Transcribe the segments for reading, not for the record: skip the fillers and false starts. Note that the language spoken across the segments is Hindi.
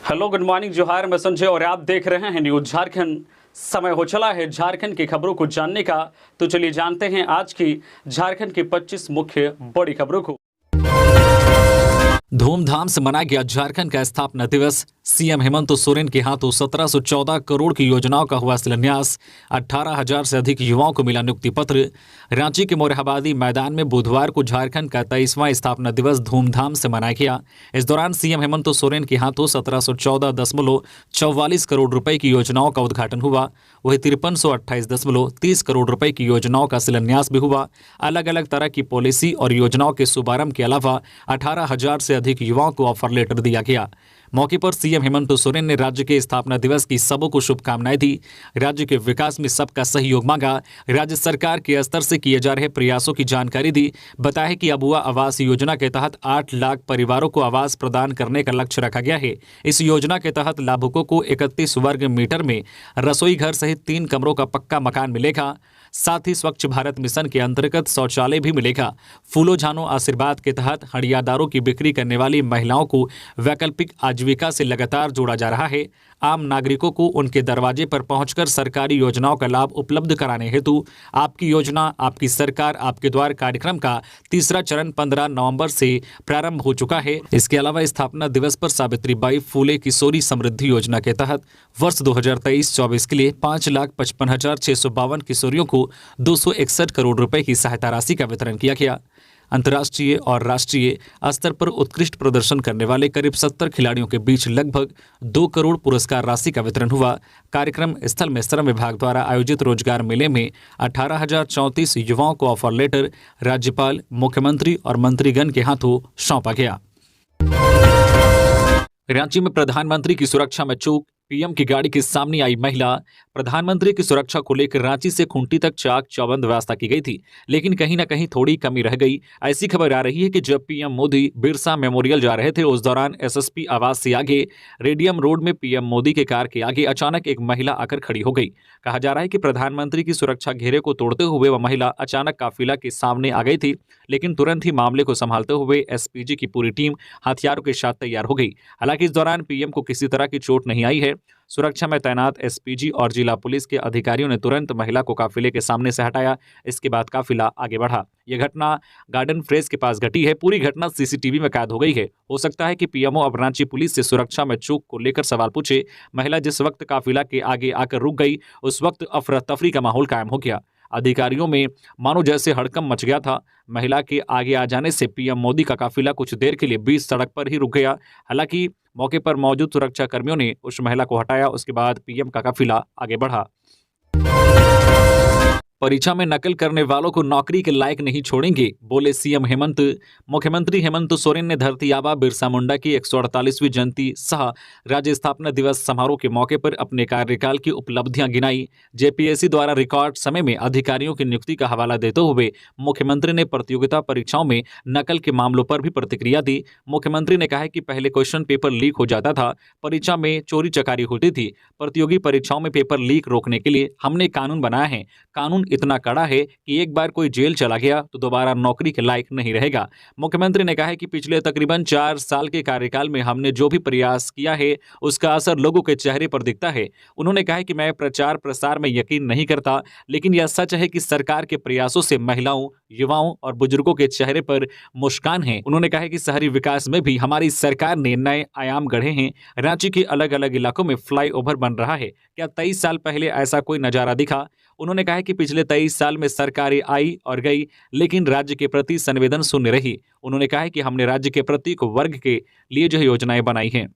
हेलो, गुड मॉर्निंग, जोहार। मैं संजय और आप देख रहे हैं न्यूज झारखंड। समय हो चला है झारखंड की खबरों को जानने का, तो चलिए जानते हैं आज की झारखंड की 25 मुख्य बड़ी खबरों को। धूमधाम से मनाया गया झारखंड का स्थापना दिवस। सीएम हेमंत सोरेन के हाथों 1714 करोड़ की योजनाओं का हुआ शिलान्यास। 18,000 से अधिक युवाओं को मिला नियुक्ति पत्र। रांची के मोरहाबादी मैदान में बुधवार को झारखंड का 23वां स्थापना दिवस धूमधाम से मनाया गया। इस दौरान सीएम हेमंत सोरेन के हाथों 1714.44 करोड़ रुपए की योजनाओं का उद्घाटन हुआ। वहीं 5328.30 करोड़ रुपए की योजनाओं का शिलान्यास भी हुआ। अलग अलग तरह की पॉलिसी और योजनाओं के शुभारंभ के अलावा 18,000 से अधिक युवाओं को ऑफर लेटर दिया गया। मौके पर सीएम हेमंत सोरेन ने राज्य के स्थापना दिवस की सबों को शुभकामनाएं दी। राज्य के विकास में सबका सहयोग मांगा। राज्य सरकार के स्तर से किए जा रहे प्रयासों की जानकारी दी। बताया कि अबुआ आवास योजना के तहत 8 लाख परिवारों को आवास प्रदान करने का लक्ष्य रखा गया है। इस योजना के तहत लाभुकों को 31 वर्ग मीटर में रसोई घर सहित 3 कमरों का पक्का मकान मिलेगा। साथ ही स्वच्छ भारत मिशन के अंतर्गत शौचालय भी मिलेगा। फूलो झानो आशीर्वाद के तहत हड़ियादारों की बिक्री करने वाली महिलाओं को वैकल्पिक आजीविका से लगातार जोड़ा जा रहा है। आम नागरिकों को उनके दरवाजे पर पहुंचकर सरकारी योजनाओं का लाभ उपलब्ध कराने हेतु आपकी योजना आपकी सरकार आपके द्वार कार्यक्रम का तीसरा चरण 15 नवंबर से प्रारंभ हो चुका है। इसके अलावा स्थापना दिवस पर सावित्रीबाई फूले किशोरी समृद्धि योजना के तहत वर्ष 2023-24 के लिए 5,55,652 किशोरियों को 261 करोड़ रुपए की सहायता राशि का वितरण किया गया। अंतर्राष्ट्रीय और राष्ट्रीय स्तर पर उत्कृष्ट प्रदर्शन करने वाले करीब 70 खिलाड़ियों के बीच लगभग 2 करोड़ पुरस्कार राशि का वितरण हुआ। कार्यक्रम स्थल में श्रम विभाग द्वारा आयोजित रोजगार मेले में 18,034 युवाओं को ऑफर लेटर राज्यपाल, मुख्यमंत्री और मंत्रीगण के हाथों सौंपा गया। रांची में प्रधानमंत्री की सुरक्षा में चूक, पीएम की गाड़ी के सामने आई महिला। प्रधानमंत्री की सुरक्षा को लेकर रांची से खूंटी तक चाक चौबंद व्यवस्था की गई थी, लेकिन कहीं न कहीं थोड़ी कमी रह गई। ऐसी खबर आ रही है कि जब पीएम मोदी बिरसा मेमोरियल जा रहे थे, उस दौरान एसएसपी आवास से आगे रेडियम रोड में पीएम मोदी के कार के आगे अचानक एक महिला आकर खड़ी हो गई। कहा जा रहा है कि प्रधानमंत्री की सुरक्षा घेरे को तोड़ते हुए वह महिला अचानक काफिला के सामने आ गई थी, लेकिन तुरंत ही मामले को संभालते हुए एसपीजी की पूरी टीम हथियारों के साथ तैयार हो गई। हालांकि इस दौरान पीएम को किसी तरह की चोट नहीं आई है। सुरक्षा में तैनात एसपीजी और जिला पुलिस के अधिकारियों ने तुरंत महिला को काफिले के सामने से हटाया। इसके बाद काफिला आगे बढ़ा। यह घटना गार्डन फ्रेज के पास घटी है। पूरी घटना सीसीटीवी में कैद हो गई है। हो सकता है कि पीएमओ अब रांची पुलिस से सुरक्षा में चूक को लेकर सवाल पूछे। महिला जिस वक्त काफिला के आगे आकर रुक गई, उस वक्त अफरा तफरी का माहौल कायम हो गया। अधिकारियों में मानो जैसे हड़कंप मच गया था। महिला के आगे आ जाने से पीएम मोदी का काफिला कुछ देर के लिए बीच सड़क पर ही रुक गया। हालांकि मौके पर मौजूद सुरक्षा कर्मियों ने उस महिला को हटाया। उसके बाद पीएम का काफिला आगे बढ़ा। परीक्षा में नकल करने वालों को नौकरी के लायक नहीं छोड़ेंगे, बोले सीएम हेमंत। मुख्यमंत्री हेमंत सोरेन ने धरती आबा बिरसा मुंडा की 148वीं जयंती सह राज्य स्थापना दिवस समारोह के मौके पर अपने कार्यकाल की उपलब्धियां गिनाई। जेपीएससी द्वारा रिकॉर्ड समय में अधिकारियों की नियुक्ति का हवाला देते हुए मुख्यमंत्री ने प्रतियोगिता परीक्षाओं में नकल के मामलों पर भी प्रतिक्रिया दी। मुख्यमंत्री ने कहा कि पहले क्वेश्चन पेपर लीक हो जाता था, परीक्षा में चोरी चकारी होती थी। प्रतियोगी परीक्षाओं में पेपर लीक रोकने के लिए हमने कानून बनाया है। कानून इतना कड़ा है कि एक बार कोई जेल चला गया तो दोबारा नौकरी के लायक नहीं रहेगा। मुख्यमंत्री ने कहा कि पिछले तकरीबन 4 साल के कार्यकाल में हमने जो भी प्रयास किया है, उसका असर लोगों के चेहरे पर दिखता है। उन्होंने कहा कि मैं प्रचार प्रसार में यकीन नहीं करता, लेकिन यह सच है कि सरकार के प्रयासों से महिलाओं, युवाओं और बुजुर्गों के चेहरे पर मुस्कान है। उन्होंने कहा कि शहरी विकास में भी हमारी सरकार ने नए आयाम गढ़े हैं। रांची के अलग अलग इलाकों में फ्लाईओवर बन रहा है। क्या 23 साल पहले ऐसा कोई नजारा दिखा? उन्होंने कहा कि पिछले 23 साल में सरकारें आई और गई, लेकिन राज्य के प्रति संवेदन शून्य रही। उन्होंने कहा कि हमने राज्य के प्रत्येक वर्ग के लिए जो योजनाएं बनाई हैं।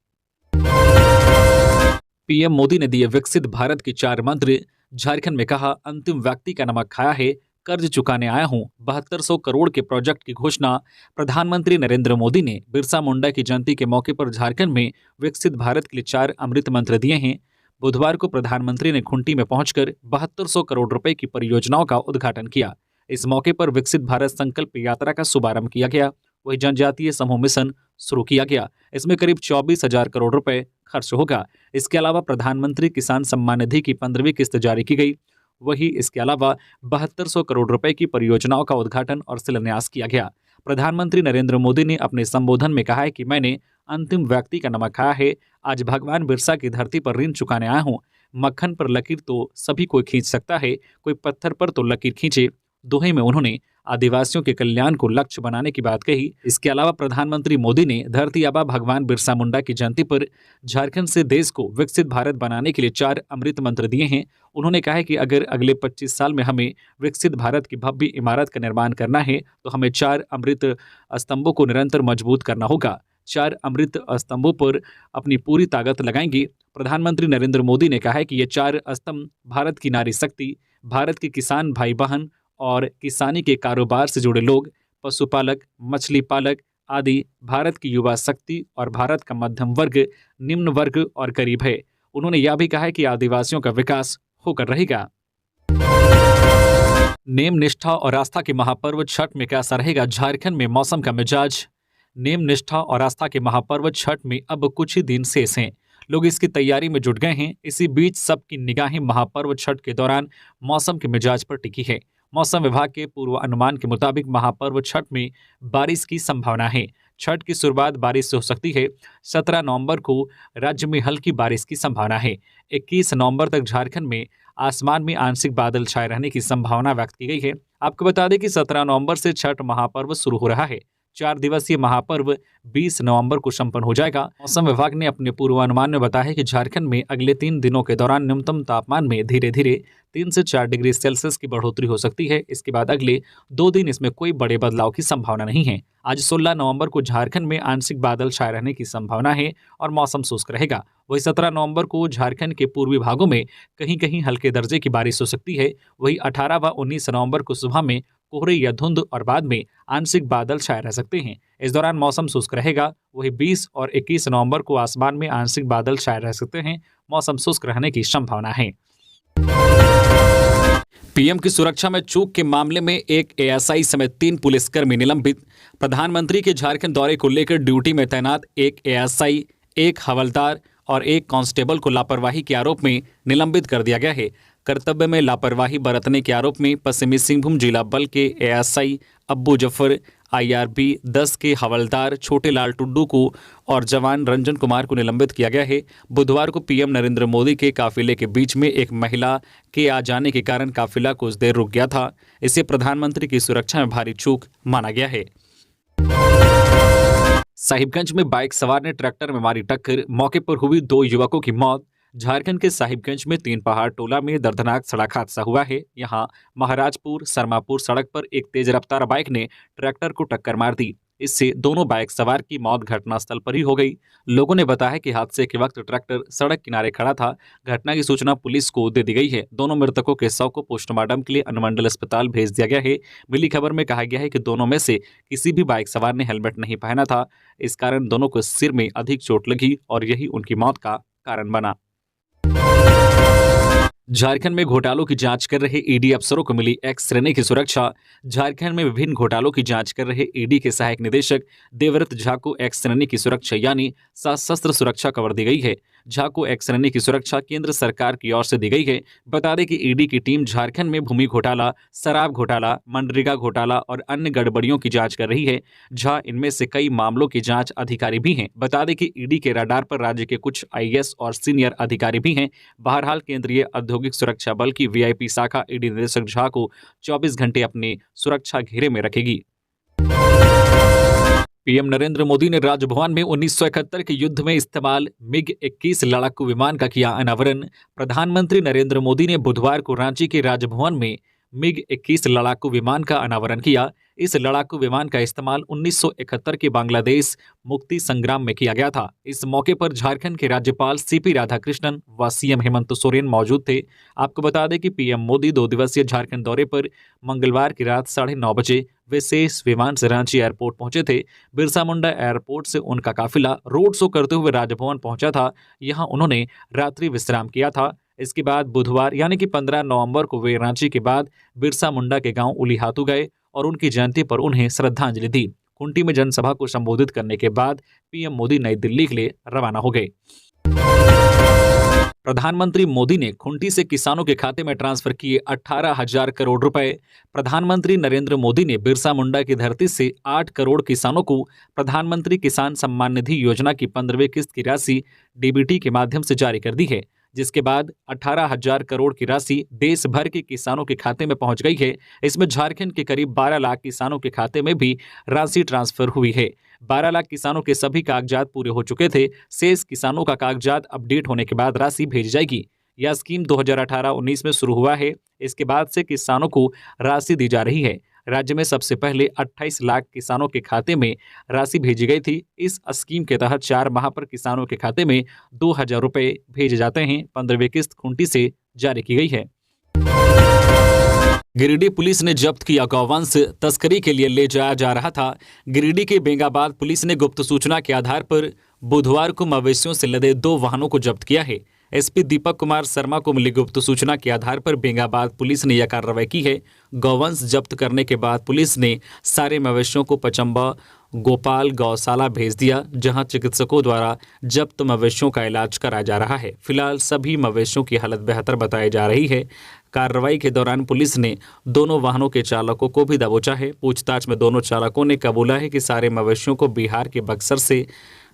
पीएम मोदी ने दिए विकसित भारत के 4 मंत्र। झारखंड में कहा, अंतिम व्यक्ति का नमक खाया है, कर्ज चुकाने आया हूं। 7200 करोड़ के प्रोजेक्ट की घोषणा। प्रधानमंत्री नरेंद्र मोदी ने बिरसा मुंडा की जयंती के मौके पर झारखंड में विकसित भारत के लिए 4 अमृत मंत्र दिए हैं। बुधवार को प्रधानमंत्री ने खूंटी में पहुंचकर 7200 करोड़ रुपए की परियोजनाओं का उद्घाटन किया। इस मौके पर विकसित भारत संकल्प यात्रा का शुभारंभ किया गया। वही जनजातीय समूह मिशन शुरू किया गया। इसमें करीब 24,000 करोड़ रुपए खर्च होगा। इसके अलावा प्रधानमंत्री किसान सम्मान निधि की 15वीं किस्त जारी की गई। वही इसके अलावा 7200 करोड़ रुपए की परियोजनाओं का उद्घाटन और शिलान्यास किया गया। प्रधानमंत्री नरेंद्र मोदी ने अपने संबोधन में कहा है कि मैंने अंतिम व्यक्ति का नमक खाया है। आज भगवान बिरसा की धरती पर ऋण चुकाने आया हूँ। मक्खन पर लकीर तो सभी कोई खींच सकता है, कोई पत्थर पर तो लकीर खींचे। दोहे में उन्होंने आदिवासियों के कल्याण को लक्ष्य बनाने की बात कही। इसके अलावा प्रधानमंत्री मोदी ने धरती आबा भगवान बिरसा मुंडा की जयंती पर झारखंड से देश को विकसित भारत बनाने के लिए 4 अमृत मंत्र दिए हैं। उन्होंने कहा है कि अगर अगले 25 साल में हमें विकसित भारत की भव्य इमारत का निर्माण करना है तो हमें 4 अमृत स्तंभों को निरंतर मजबूत करना होगा। 4 अमृत स्तंभों पर अपनी पूरी ताकत लगाएंगे। प्रधानमंत्री नरेंद्र मोदी ने कहा है कि ये 4 स्तंभ भारत की नारी शक्ति, भारत के किसान भाई बहन और किसानी के कारोबार से जुड़े लोग, पशुपालक, मछली पालक आदि, भारत की युवा शक्ति और भारत का मध्यम वर्ग, निम्न वर्ग और गरीब है। उन्होंने यह भी कहा है कि आदिवासियों का विकास होकर रहेगा। नेम निष्ठा और आस्था के महापर्व छठ में कैसा रहेगा झारखंड में मौसम का मिजाज। नेम निष्ठा और आस्था के महापर्व छठ में अब कुछ ही दिन शेष हैं। लोग इसकी तैयारी में जुट गए हैं। इसी बीच सबकी निगाहें महापर्व छठ के दौरान मौसम के मिजाज पर टिकी है। मौसम विभाग के पूर्वानुमान के मुताबिक महापर्व छठ में बारिश की संभावना है। छठ की शुरुआत बारिश से हो सकती है। 17 नवंबर को राज्य में हल्की बारिश की संभावना है। 21 नवंबर तक झारखंड में आसमान में आंशिक बादल छाए रहने की संभावना व्यक्त की गई है। आपको बता दें कि 17 नवंबर से छठ महापर्व शुरू हो रहा है। 4 दिवसीय महापर्व 20 नवंबर को संपन्न हो जाएगा। मौसम विभाग ने अपने पूर्वानुमान में बताया है कि झारखंड में अगले 3 दिनों के दौरान न्यूनतम तापमान में धीरे धीरे 3 से 4 डिग्री सेल्सियस की बढ़ोतरी हो सकती है। इसके बाद अगले 2 दिन इसमें कोई बड़े बदलाव की संभावना नहीं है। आज 16 नवंबर को झारखंड में आंशिक बादल छाए रहने की संभावना है और मौसम शुष्क रहेगा। वही 17 नवंबर को झारखंड के पूर्वी भागों में कहीं कहीं हल्के दर्जे की बारिश हो सकती है। वही 18 व 19 नवंबर को सुबह में कोहरे या धुंध और बाद में आंशिक बादल छाए रह सकते हैं। इस दौरान मौसम शुष्क रहेगा। वही 20 और 21 नवंबर को आसमान में आंशिक बादल छाए रह सकते हैं। मौसम शुष्क रहने की संभावना है। पीएम की सुरक्षा में चूक के मामले में एक एएसआई समेत 3 पुलिसकर्मी निलंबित। प्रधानमंत्री के झारखंड दौरे को लेकर ड्यूटी में तैनात एक एएसआई, एक हवलदार और एक कांस्टेबल को लापरवाही के आरोप में निलंबित कर दिया गया है। कर्तव्य में लापरवाही बरतने के आरोप में पश्चिमी सिंहभूम जिला बल के एएसआई अब्बू जफर, IRB 10 के हवलदार छोटे लाल टुड्डू को और जवान रंजन कुमार को निलंबित किया गया है। बुधवार को पीएम नरेंद्र मोदी के काफिले के बीच में एक महिला के आ जाने के कारण काफिला कुछ देर रुक गया था। इसे प्रधानमंत्री की सुरक्षा में भारी चूक माना गया है। साहिबगंज में बाइक सवार ने ट्रैक्टर में मारी टक्कर, मौके पर हुई 2 युवकों की मौत। झारखंड के साहिबगंज में 3 पहाड़ टोला में दर्दनाक सड़क हादसा हुआ है। यहां महाराजपुर सरमापुर सड़क पर एक तेज रफ्तार बाइक ने ट्रैक्टर को टक्कर मार दी। इससे दोनों बाइक सवार की मौत घटनास्थल पर ही हो गई। लोगों ने बताया कि हादसे के वक्त ट्रैक्टर सड़क किनारे खड़ा था। घटना की सूचना पुलिस को दे दी गई है। दोनों मृतकों के शव को पोस्टमार्टम के लिए अनुमंडल अस्पताल भेज दिया गया है। मिली खबर में कहा गया है कि दोनों में से किसी भी बाइक सवार ने हेलमेट नहीं पहना था। इस कारण दोनों को सिर में अधिक चोट लगी और यही उनकी मौत का कारण बना। झारखंड में घोटालों की जांच कर रहे ईडी अफसरों को मिली एक्स श्रेणी की सुरक्षा। झारखंड में विभिन्न घोटालों की जांच कर रहे ईडी के सहायक निदेशक देवव्रत झा को एक्स श्रेणी की सुरक्षा यानी सशस्त्र सुरक्षा कवर दी गई है। झा को एक्स श्रेणी की सुरक्षा केंद्र सरकार की ओर से दी गई है। बता दें कि ईडी की टीम झारखंड में भूमि घोटाला, शराब घोटाला, मनरेगा घोटाला और अन्य गड़बड़ियों की जांच कर रही है। झा इनमें से कई मामलों की जांच अधिकारी भी हैं। बता दें कि ईडी के रडार पर राज्य के कुछ IAS और सीनियर अधिकारी भी हैं। बहरहाल केंद्रीय औद्योगिक सुरक्षा बल की VIP शाखा ईडी निदेशक झा को 24 घंटे अपनी सुरक्षा घेरे में रखेगी। पीएम नरेंद्र मोदी ने राजभवन में 1971 के युद्ध में इस्तेमाल MiG-21 लड़ाकू विमान का किया अनावरण। प्रधानमंत्री नरेंद्र मोदी ने बुधवार को रांची के राजभवन में MiG-21 लड़ाकू विमान का अनावरण किया। इस लड़ाकू विमान का इस्तेमाल 1971 के बांग्लादेश मुक्ति संग्राम में किया गया था। इस मौके पर झारखंड के राज्यपाल CP राधाकृष्णन व CM हेमंत सोरेन मौजूद थे। आपको बता दें कि पीएम मोदी 2 दिवसीय झारखंड दौरे पर मंगलवार की रात 9:30 बजे विशेष विमान से रांची एयरपोर्ट पहुंचे थे। बिरसा मुंडा एयरपोर्ट से उनका काफिला रोड शो करते हुए राजभवन पहुंचा था। यहां उन्होंने रात्रि विश्राम किया था। इसके बाद बुधवार यानी कि 15 नवंबर को वे रांची के बाद बिरसा मुंडा के गांव उलीहातू गए और उनकी जयंती पर उन्हें श्रद्धांजलि दी। कुंटी में जनसभा को संबोधित करने के बाद पीएम मोदी नई दिल्ली के लिए रवाना हो गए। प्रधानमंत्री मोदी ने खूंटी से किसानों के खाते में ट्रांसफर किए 18,000 करोड़ रुपए। प्रधानमंत्री नरेंद्र मोदी ने बिरसा मुंडा की धरती से 8 करोड़ किसानों को प्रधानमंत्री किसान सम्मान निधि योजना की 15वीं किस्त की राशि डीबीटी के माध्यम से जारी कर दी है, जिसके बाद 18,000 करोड़ की राशि देश भर के किसानों के खाते में पहुंच गई है। इसमें झारखंड के करीब 12 लाख किसानों के खाते में भी राशि ट्रांसफर हुई है। 12 लाख किसानों के सभी कागजात पूरे हो चुके थे। शेष किसानों का कागजात अपडेट होने के बाद राशि भेजी जाएगी। यह स्कीम 2018-19 में शुरू हुआ है। इसके बाद से किसानों को राशि दी जा रही है। राज्य में सबसे पहले 28 लाख किसानों के खाते में राशि भेजी गई थी। इस स्कीम के तहत 4 माह पर किसानों के खाते में 2,000 रुपए भेजे जाते हैं। 15वीं किस्त खूंटी से जारी की गई है। गिरिडीह पुलिस ने जब्त किया गौवंश, तस्करी के लिए ले जाया जा रहा था। गिरिडीह के बेंगाबाद पुलिस ने गुप्त सूचना के आधार पर बुधवार को मवेशियों से लदे 2 वाहनों को जब्त किया है। एसपी दीपक कुमार शर्मा को मिली गुप्त सूचना के आधार पर बेंगाबाद पुलिस ने यह कार्रवाई की है। गौवंश जब्त करने के बाद पुलिस ने सारे मवेशियों को पचम्बा गोपाल गौशाला भेज दिया, जहां चिकित्सकों द्वारा जब्त मवेशियों का इलाज कराया जा रहा है। फिलहाल सभी मवेशियों की हालत बेहतर बताई जा रही है। कार्रवाई के दौरान पुलिस ने दोनों वाहनों के चालकों को भी दबोचा है। पूछताछ में दोनों चालकों ने कबूला है कि सारे मवेशियों को बिहार के बक्सर से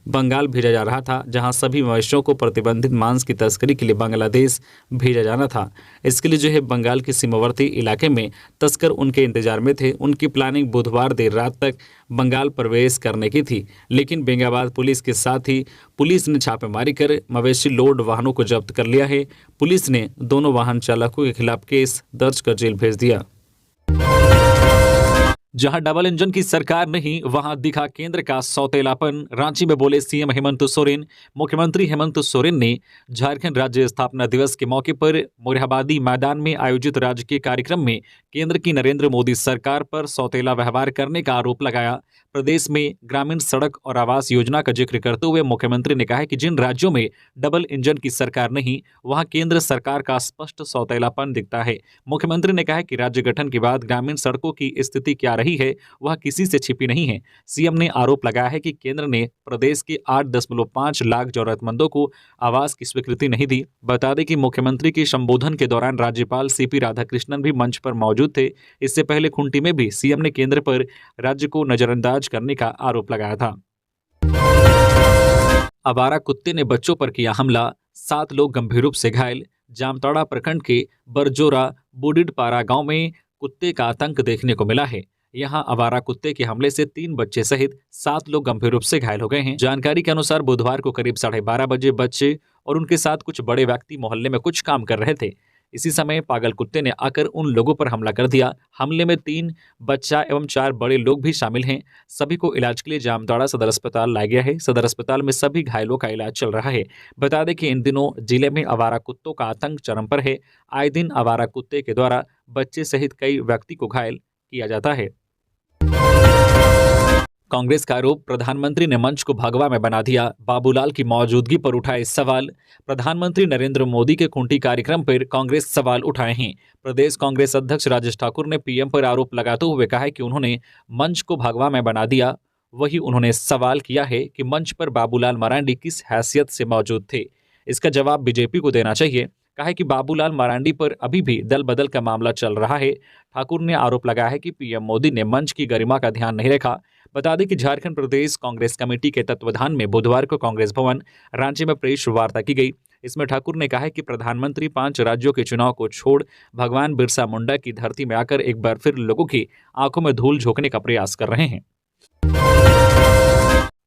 बंगाल भेजा जा रहा था, जहां सभी मवेशियों को प्रतिबंधित मांस की तस्करी के लिए बांग्लादेश भेजा जाना था। इसके लिए जो है बंगाल के सीमावर्ती इलाके में तस्कर उनके इंतजार में थे। उनकी प्लानिंग बुधवार देर रात तक बंगाल प्रवेश करने की थी, लेकिन बेंगाबाद पुलिस के साथ ही पुलिस ने छापेमारी कर मवेशी लोड वाहनों को जब्त कर लिया है। पुलिस ने दोनों वाहन चालकों के खिलाफ केस दर्ज कर जेल भेज दिया। जहां डबल इंजन की सरकार नहीं, वहां दिखा केंद्र का सौतेलापन। रांची में बोले सीएम हेमंत सोरेन। मुख्यमंत्री हेमंत सोरेन ने झारखंड राज्य स्थापना दिवस के मौके पर मोरहाबादी मैदान में आयोजित राजकीय कार्यक्रम में केंद्र की नरेंद्र मोदी सरकार पर सौतेला व्यवहार करने का आरोप लगाया। प्रदेश में ग्रामीण सड़क और आवास योजना का जिक्र करते हुए मुख्यमंत्री ने कहा कि जिन राज्यों में डबल इंजन की सरकार नहीं, वहां केंद्र सरकार का स्पष्ट सौतेलापन दिखता है। मुख्यमंत्री ने कहा कि राज्य गठन के बाद ग्रामीण सड़कों की स्थिति क्या रही है, वह किसी से छिपी नहीं है। सीएम ने आरोप लगाया है कि केंद्र ने प्रदेश के 8.5 लाख जरूरतमंदों को आवास की स्वीकृति नहीं दी। बता दें कि मुख्यमंत्री के संबोधन के दौरान राज्यपाल सीपी राधाकृष्णन भी मंच पर मौजूद थे। इससे पहले खूंटी में भी सीएम ने केंद्र पर राज्य को नजरअंदाज करने का आरोप लगाया था। आवारा कुत्ते ने बच्चों पर किया हमला, 7 लोग गंभीर रूप से घायल। जामताड़ा प्रखंड के बरजोरा बुडिडपारा गांव में कुत्ते का आतंक देखने को मिला है। यहां आवारा कुत्ते के हमले से 3 बच्चे सहित 7 लोग गंभीर रूप से घायल हो गए हैं। जानकारी के अनुसार बुधवार को करीब 12:30 बजे बच्चे और उनके साथ कुछ बड़े व्यक्ति मोहल्ले में कुछ काम कर रहे थे। इसी समय पागल कुत्ते ने आकर उन लोगों पर हमला कर दिया। हमले में 3 बच्चा एवं 4 बड़े लोग भी शामिल हैं। सभी को इलाज के लिए जामताड़ा सदर अस्पताल लाया गया है। सदर अस्पताल में सभी घायलों का इलाज चल रहा है। बता दें कि इन दिनों जिले में आवारा कुत्तों का आतंक चरम पर है। आए दिन आवारा कुत्ते के द्वारा बच्चे सहित कई व्यक्ति को घायल किया जाता है। कांग्रेस का आरोप, प्रधानमंत्री ने मंच को भगवा में बना दिया। बाबूलाल की मौजूदगी पर उठाए सवाल। प्रधानमंत्री नरेंद्र मोदी के खूंटी कार्यक्रम पर कांग्रेस सवाल उठाए हैं। प्रदेश कांग्रेस अध्यक्ष राजेश ठाकुर ने पीएम पर आरोप लगाते हुए कहा है कि उन्होंने मंच को भगवा में बना दिया। वही उन्होंने सवाल किया है कि मंच पर बाबूलाल मरांडी किस हैसियत से मौजूद थे। इसका जवाब बीजेपी को देना चाहिए। कहा है कि बाबूलाल मरांडी पर अभी भी दल बदल का मामला चल रहा है। ठाकुर ने आरोप लगाया है कि पीएम मोदी ने मंच की गरिमा का ध्यान नहीं रखा। बता दें कि झारखंड प्रदेश कांग्रेस कमेटी के तत्वाधान में बुधवार को कांग्रेस भवन रांची में प्रेस वार्ता की गई। इसमें ठाकुर ने कहा है कि प्रधानमंत्री 5 राज्यों के चुनाव को छोड़ भगवान बिरसा मुंडा की धरती में आकर एक बार फिर लोगों की आंखों में धूल झोंकने का प्रयास कर रहे हैं।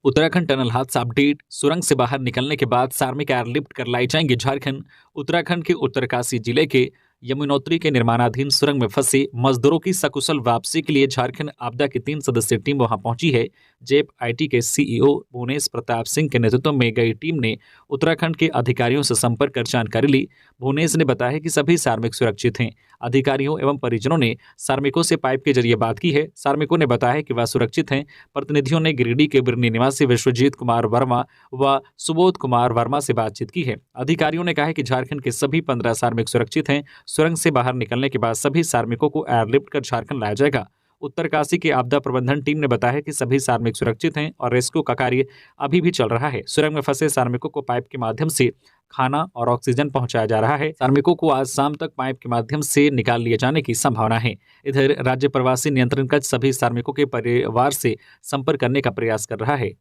उत्तराखंड टनल हादसा अपडेट। सुरंग से बाहर निकलने के बाद श्रमिक एयरलिफ्ट कर लाई जाएंगे झारखंड। उत्तराखंड के उत्तरकाशी जिले के यमुनोत्री के निर्माणाधीन सुरंग में फंसे मजदूरों की सकुशल वापसी के लिए झारखंड आपदा की 3 सदस्यीय टीम वहां पहुंची है। जेप आईटी के सीईओ भुवनेश प्रताप सिंह के नेतृत्व में गई टीम ने उत्तराखंड के अधिकारियों से संपर्क कर जानकारी ली। भुवनेश ने बताया कि सभी श्रमिक सुरक्षित हैं। अधिकारियों एवं परिजनों ने श्रमिकों से पाइप के जरिए बात की है। श्रमिकों ने बताया कि वह सुरक्षित हैं। प्रतिनिधियों ने गिरिडीह के बिरनी निवासी विश्वजीत कुमार वर्मा व सुबोध कुमार वर्मा से बातचीत की है। अधिकारियों ने कहा है कि झारखंड के सभी 15 श्रमिक सुरक्षित हैं। सुरंग से बाहर निकलने के बाद सभी श्रमिकों को एयरलिफ्ट कर झारखंड लाया जाएगा। उत्तरकाशी की आपदा प्रबंधन टीम ने बताया है कि सभी श्रमिक सुरक्षित हैं और रेस्क्यू का कार्य अभी भी चल रहा है। सुरंग में फंसे श्रमिकों को पाइप के माध्यम से खाना और ऑक्सीजन पहुंचाया जा रहा है। श्रमिकों को आज शाम तक पाइप के माध्यम से निकाल लिए जाने की संभावना है। इधर राज्य प्रवासी नियंत्रण कक्ष सभी श्रमिकों के परिवार से संपर्क करने का प्रयास कर रहा है।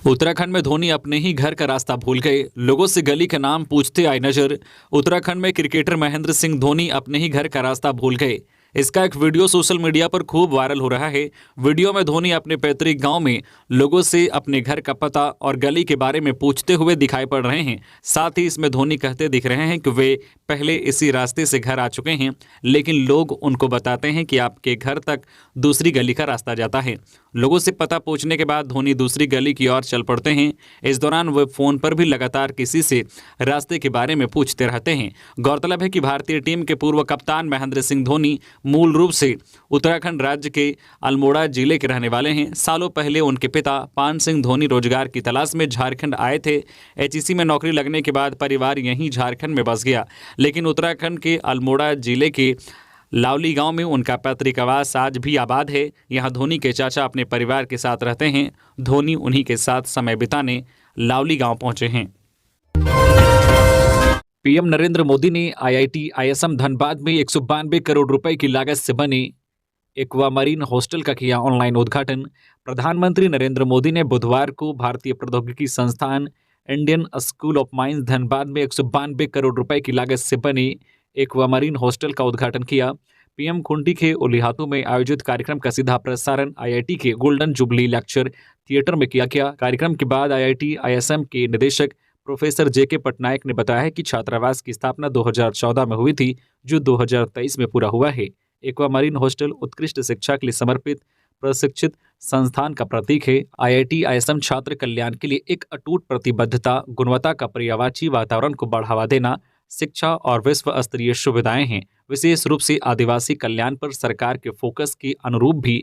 उत्तराखंड में धोनी अपने ही घर का रास्ता भूल गए, लोगों से गली का नाम पूछते आए नजर। उत्तराखंड में क्रिकेटर महेंद्र सिंह धोनी अपने ही घर का रास्ता भूल गए। इसका एक वीडियो सोशल मीडिया पर खूब वायरल हो रहा है। वीडियो में धोनी अपने पैतृक गांव में लोगों से अपने घर का पता और गली के बारे में पूछते हुए दिखाई पड़ रहे हैं। साथ ही इसमें धोनी कहते दिख रहे हैं कि वे पहले इसी रास्ते से घर आ चुके हैं, लेकिन लोग उनको बताते हैं कि आपके घर तक दूसरी गली का रास्ता जाता है। लोगों से पता पूछने के बाद धोनी दूसरी गली की ओर चल पड़ते हैं। इस दौरान वे फोन पर भी लगातार किसी से रास्ते के बारे में पूछते रहते हैं। गौरतलब है कि भारतीय टीम के पूर्व कप्तान महेंद्र सिंह धोनी मूल रूप से उत्तराखंड राज्य के अल्मोड़ा जिले के रहने वाले हैं। सालों पहले उनके पिता पान सिंह धोनी रोजगार की तलाश में झारखंड आए थे। एचईसी में नौकरी लगने के बाद परिवार यहीं झारखंड में बस गया, लेकिन उत्तराखंड के अल्मोड़ा जिले के लावली गांव में उनका पैतृक आवास आज भी आबाद है। यहां धोनी के चाचा अपने परिवार के साथ रहते हैं। धोनी उन्हीं के साथ समय बिताने लावली गांव पहुंचे हैं। पीएम नरेंद्र मोदी ने आईआईटी आईएसएम धनबाद में 192 करोड़ रुपए की लागत से बने एक्वामरीन हॉस्टल का किया ऑनलाइन उद्घाटन। प्रधानमंत्री नरेंद्र मोदी ने बुधवार को भारतीय प्रौद्योगिकी संस्थान Indian school of mines Dhanbad में 192 करोड़ रुपए की लागत से बने एक्वामरीन हॉस्टल का उद्घाटन किया। पीएम खुंटी के उलिहातू में आयोजित कार्यक्रम का सीधा प्रसारण आईआईटी के गोल्डन जुबली लेक्चर थिएटर में किया गया। कार्यक्रम के बाद आईआईटी आईएसएम के निदेशक प्रोफेसर जेके पटनायक ने बताया है कि छात्रावास की स्थापना 2014 में हुई थी, जो 2023 में पूरा हुआ है। एक्वामरीन हॉस्टल उत्कृष्ट शिक्षा के लिए समर्पित प्रशिक्षित संस्थान का प्रतीक है। आईआईटी आईएसएम छात्र कल्याण के लिए एक अटूट प्रतिबद्धता, गुणवत्ता का पर्यावाची वातावरण को बढ़ावा देना, शिक्षा और विश्व स्तरीय सुविधाएं हैं। विशेष रूप से आदिवासी कल्याण पर सरकार के फोकस के अनुरूप भी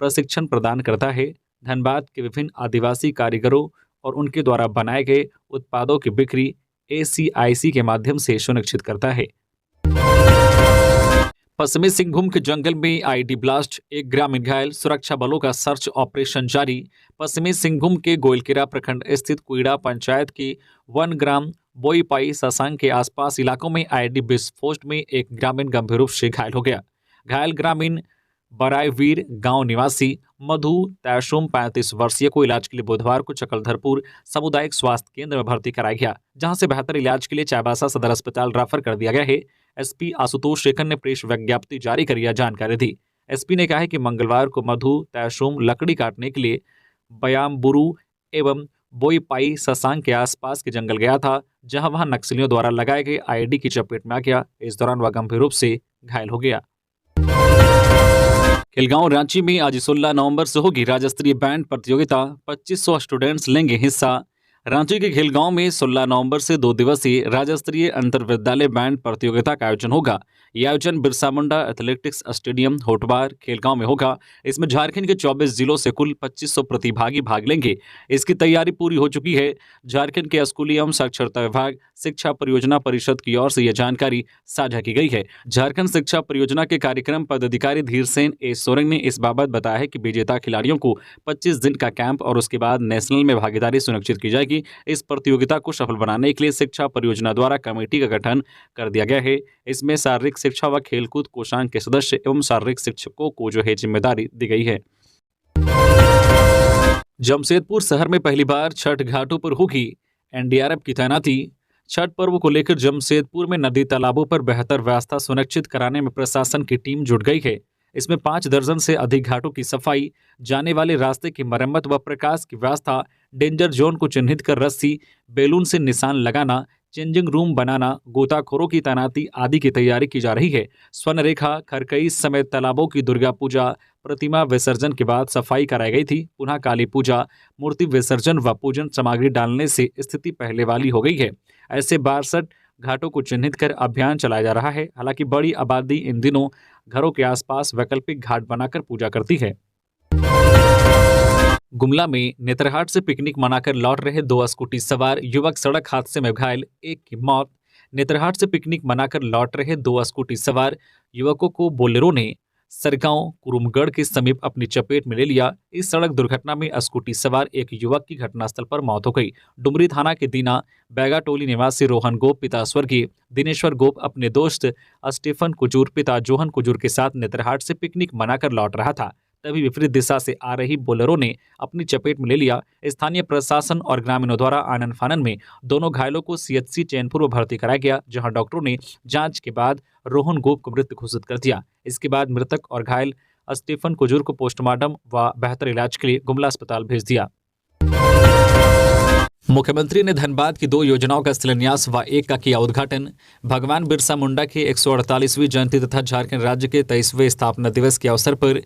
प्रशिक्षण प्रदान करता है। धनबाद के विभिन्न आदिवासी कारीगरों और उनके द्वारा बनाए गए उत्पादों की बिक्री एसीआईसी के माध्यम से सुनिश्चित करता है। पश्चिमी सिंहभूम के जंगल में आईडी ब्लास्ट, एक ग्रामीण घायल, सुरक्षा बलों का सर्च ऑपरेशन जारी। पश्चिमी सिंहभूम के गोइलकेरा प्रखंड स्थित कुइड़ा पंचायत की 1 ग्राम बोईपाई ससांग के आसपास इलाकों में आईडी विस्फोट में एक ग्रामीण गंभीर रूप से घायल हो गया। घायल ग्रामीण बरायवीर गांव निवासी मधु तैशुम 35 वर्षीय को इलाज के लिए बुधवार को चकलधरपुर सामुदायिक स्वास्थ्य केंद्र में भर्ती कराया गया, जहां से बेहतर इलाज के लिए चाईबासा सदर अस्पताल रेफर कर दिया गया है। एसपी आशुतोष शेखर ने प्रेस विज्ञप्ति जारी कर यह जानकारी दी। एसपी ने कहा है कि मंगलवार को मधु तैशुम लकड़ी काटने के लिए बयामबुरु एवं बोईपाई ससांग के आसपास के जंगल गया था, जहां वह नक्सलियों द्वारा लगाए गए आईडी की चपेट में आ गया। इस दौरान वह गंभीर रूप से घायल हो गया। खिलगांव रांची में आज 16 नवंबर से होगी राज्य स्तरीय बैंड प्रतियोगिता। 2500 स्टूडेंट्स लेंगे हिस्सा। रांची के खिलगांव में 16 नवंबर से 2 दिवसीय राज्य स्तरीय अंतर विद्यालय बैंड प्रतियोगिता का आयोजन होगा। यह आयोजन बिरसा मुंडा एथलेटिक्स स्टेडियम होटबार खिलगांव में होगा। इसमें झारखंड के 24 जिलों से कुल 2500 प्रतिभागी भाग लेंगे। इसकी तैयारी पूरी हो चुकी है। झारखंड के स्कूली एवं साक्षरता विभाग शिक्षा परियोजना परिषद की ओर से यह जानकारी साझा की गई है। झारखंड शिक्षा परियोजना के कार्यक्रम पदाधिकारी धीर सेन ए सोरेंग ने इस बाबत बताया है कि विजेता खिलाड़ियों को 25 दिन का कैंप और उसके बाद नेशनल में भागीदारी सुनिश्चित की जाएगी। इस प्रतियोगिता को सफल बनाने के लिए शिक्षा परियोजना द्वारा कमेटी का गठन कर दिया गया है। इसमें शारीरिक शिक्षा व खेलकूद कोषांग के सदस्य एवं शारीरिक शिक्षकों को जो है जिम्मेदारी दी गई है। जमशेदपुर शहर में पहली बार छठ घाटों पर होगी एनडीआरएफ की तैनाती। छठ पर्व को लेकर जमशेदपुर में नदी तालाबों पर बेहतर व्यवस्था सुनिश्चित कराने में प्रशासन की टीम जुट गई है। इसमें 5 दर्जन से अधिक घाटों की सफाई, जाने वाले रास्ते की मरम्मत व प्रकाश की व्यवस्था, डेंजर जोन को चिन्हित कर रस्सी बैलून से निशान लगाना, चेंजिंग रूम बनाना, गोताखोरों की तैनाती आदि की तैयारी की जा रही है। स्वर्ण रेखा, खरकई समेत तालाबों की दुर्गा पूजा प्रतिमा विसर्जन के बाद सफाई कराई गई थी। पुनः काली पूजा, मूर्ति विसर्जन व पूजन सामग्री डालने से स्थिति पहले वाली हो गई है। ऐसे 62 घाटों को चिन्हित कर अभियान चलाया जा रहा है। हालांकि बड़ी आबादी इन दिनों घरों के आसपास वैकल्पिक घाट बनाकर पूजा करती है। गुमला में नेतरहाट से पिकनिक मनाकर लौट रहे 2 स्कूटी सवार युवक सड़क हादसे में घायल, एक की मौत। नेतरहाट से पिकनिक मनाकर लौट रहे 2 स्कूटी सवार युवकों को बोलेरो ने सरगांव कुरुमगढ़ के समीप अपनी चपेट में ले लिया। इस सड़क दुर्घटना में स्कूटी सवार एक युवक की घटनास्थल पर मौत हो गई। डुमरी थाना के दीना बैगाटोली निवासी रोहन गोप पिता स्वर्गीय दिनेश्वर गोप अपने दोस्त स्टीफन कुजूर पिता जोहन कुजूर के साथ नेतरहाट से पिकनिक मनाकर लौट रहा था। तभी विपरीत दिशा से आ रही बोलेरो ने अपनी चपेट में ले लिया। स्थानीय प्रशासन और ग्रामीणों द्वारा आनन फानन में दोनों घायलों को सीएचसी चैनपुर में भर्ती कराया गया, जहां डॉक्टरों ने जांच के बाद रोहन गोप को मृत घोषित कर दिया। इसके बाद मृतक और घायल स्टीफन कुजूर को पोस्टमार्टम व बेहतर इलाज के लिए गुमला अस्पताल भेज दिया। मुख्यमंत्री ने धनबाद की 2 योजनाओं का शिलान्यास व एक का किया उद्घाटन। भगवान बिरसा मुंडा के 148वीं जयंती तथा झारखंड राज्य के 23वें स्थापना दिवस के अवसर पर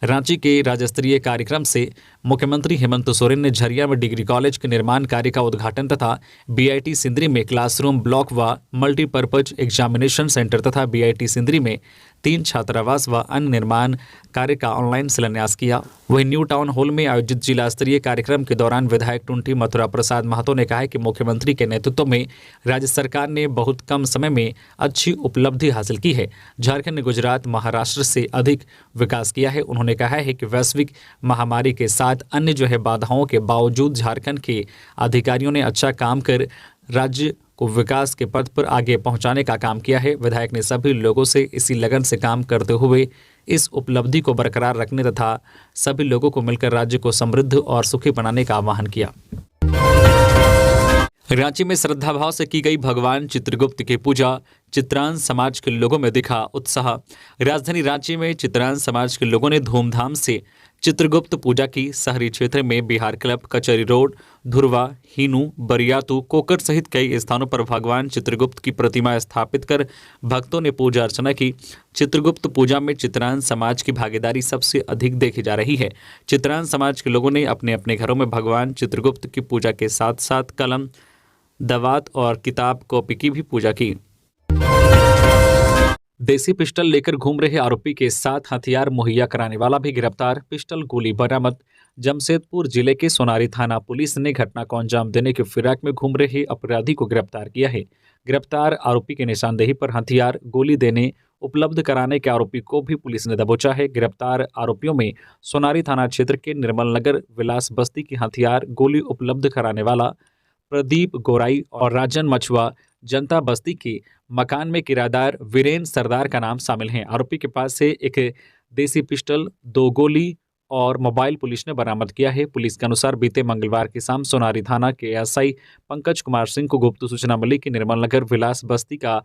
रांची के राज्य स्तरीय कार्यक्रम से मुख्यमंत्री हेमंत सोरेन ने झरिया में डिग्री कॉलेज के निर्माण कार्य का उद्घाटन तथा बीआईटी सिंदरी में क्लासरूम ब्लॉक व मल्टीपर्पज एग्जामिनेशन सेंटर तथा बीआईटी सिंदरी में 3 छात्रावास व अन्य निर्माण कार्य का ऑनलाइन शिलान्यास किया। वहीं न्यू टाउन हॉल में आयोजित जिला स्तरीय कार्यक्रम के दौरान विधायक टुंटी मथुरा प्रसाद महतो ने कहा कि मुख्यमंत्री के नेतृत्व में राज्य सरकार ने बहुत कम समय में अच्छी उपलब्धि हासिल की है। झारखंड ने गुजरात महाराष्ट्र से अधिक विकास किया है। उन्होंने कहा है कि वैश्विक महामारी के साथ अन्य बाधाओं के बावजूद झारखंड के अधिकारियों ने अच्छा काम कर राज्य को विकास के पथ पर आगे पहुंचाने का काम किया है। विधायक ने सभी लोगों से इसी लगन से काम करते हुए इस उपलब्धि को बरकरार रखने तथा सभी लोगों को मिलकर राज्य को समृद्ध और सुखी बनाने का आह्वान किया। रांची में श्रद्धा भाव से की गई भगवान चित्रगुप्त की पूजा। चित्रांश समाज के लोगों में दिखा उत्साह। राजधानी रांची में चित्रांश समाज के लोगों ने धूमधाम से चित्रगुप्त पूजा की। शहरी क्षेत्र में बिहार क्लब, कचहरी रोड, धुरवा, हीनू, बरियातू, कोकर सहित कई स्थानों पर भगवान चित्रगुप्त की प्रतिमा स्थापित कर भक्तों ने पूजा अर्चना की। चित्रगुप्त पूजा में चित्रांश समाज की भागीदारी सबसे अधिक देखी जा रही है। चित्रांश समाज के लोगों ने अपने अपने घरों में भगवान चित्रगुप्त की पूजा के साथ साथ कलम, दवात और किताब कॉपी की भी पूजा की। देसी पिस्टल लेकर घूम रहे आरोपी के साथ हथियार मुहैया कराने वाला भी गिरफ्तार। पिस्टल गोली बरामद। जमशेदपुर जिले के सोनारी थाना पुलिस ने घटना को अंजाम देने के फिराक में घूम रहे अपराधी को गिरफ्तार किया है। गिरफ्तार आरोपी की निशानदेही पर हथियार गोली देने उपलब्ध कराने के आरोपी को भी पुलिस ने दबोचा है। गिरफ्तार आरोपियों में सोनारी थाना क्षेत्र के निर्मल नगर विलास बस्ती की हथियार गोली उपलब्ध कराने वाला प्रदीप गोराई और राजन मछुआ जनता बस्ती के मकान में किराएदार वीरेंद्र सरदार का नाम शामिल हैं। आरोपी के पास से एक देसी पिस्टल, 2 गोली और मोबाइल पुलिस ने बरामद किया है। पुलिस के अनुसार बीते मंगलवार की शाम सोनारी थाना के एसआई पंकज कुमार सिंह को गुप्त सूचना मिली कि निर्मल नगर विलास बस्ती का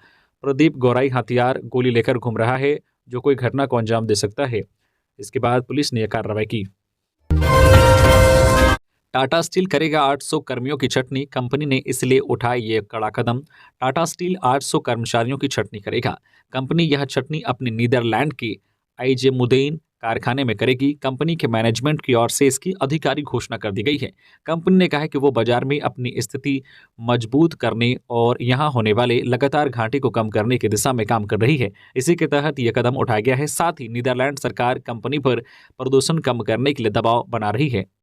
प्रदीप गौराई हथियार गोली लेकर घूम रहा है, जो कोई घटना को अंजाम दे सकता है। इसके बाद पुलिस ने यह कार्रवाई की। टाटा स्टील करेगा 800 कर्मियों की छटनी। कंपनी ने इसलिए उठाया ये कड़ा कदम। टाटा स्टील 800 कर्मचारियों की छटनी करेगा। कंपनी यह छटनी अपनी नीदरलैंड के आइजेमुदेन कारखाने में करेगी। कंपनी के मैनेजमेंट की ओर से इसकी आधिकारिक घोषणा कर दी गई है। कंपनी ने कहा है कि वो बाजार में अपनी स्थिति मजबूत करने और यहां होने वाले लगातार घाटे को कम करने की दिशा में काम कर रही है। इसी के तहत यह कदम उठाया गया है। साथ ही नीदरलैंड सरकार कंपनी पर प्रदूषण कम करने के लिए दबाव बना रही है।